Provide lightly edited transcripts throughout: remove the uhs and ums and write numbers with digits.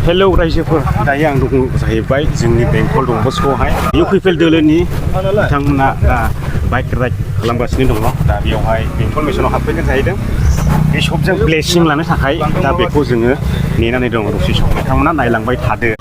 hello रायजोफोर दायो आं दङ जाहैबाय जोंनि बेंटल डनबस्क'आवहाय इउपिपिएल दोलोनि बिथांमोना दा बाइक राइड खालामगासिनो दङ दा बेयावहाय बेंटल मिसनाव हाबफैगोन जाहैदों बिशपजों ब्लेसिं लानो थाखाय दा बेखौ जोङो नेनानै दङ दसे सम बिथांमोना नायलांबाय थादो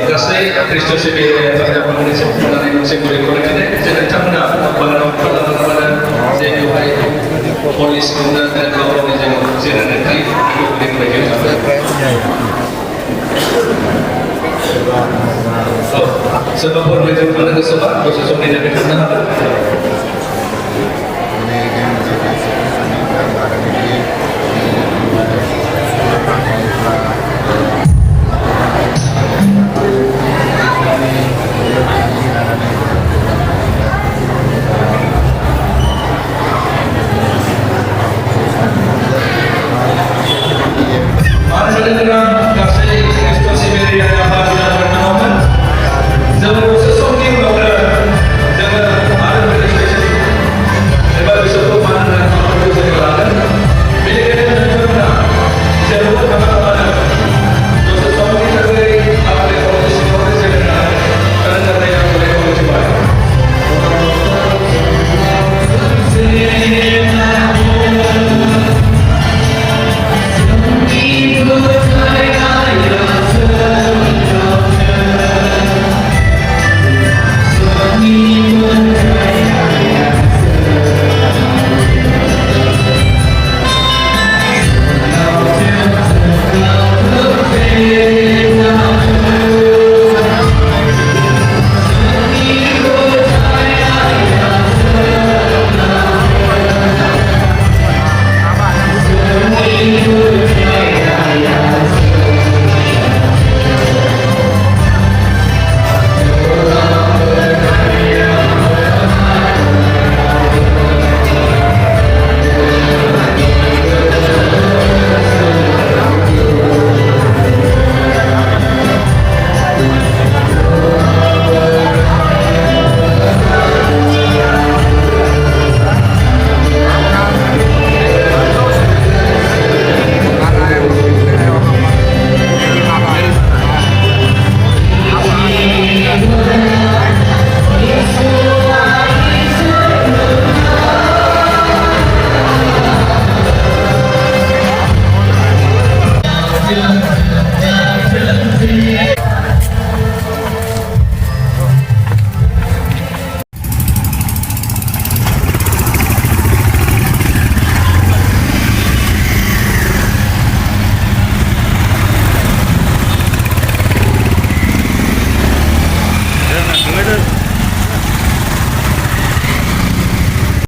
गासै Kristus सिबियारि आफादफोरनि सोमोन्दै मोनसे गुरै खालामनाय जे नोंथांमोना बागानाव खालामनानै जे बेवहाय पलिसखौनो गावनि जायगायाव जिरायनानै थायो बेबायदि सोरबाफोर बेजों थांनो गोसोबा दसे समनि थाखाय थांनो हागोन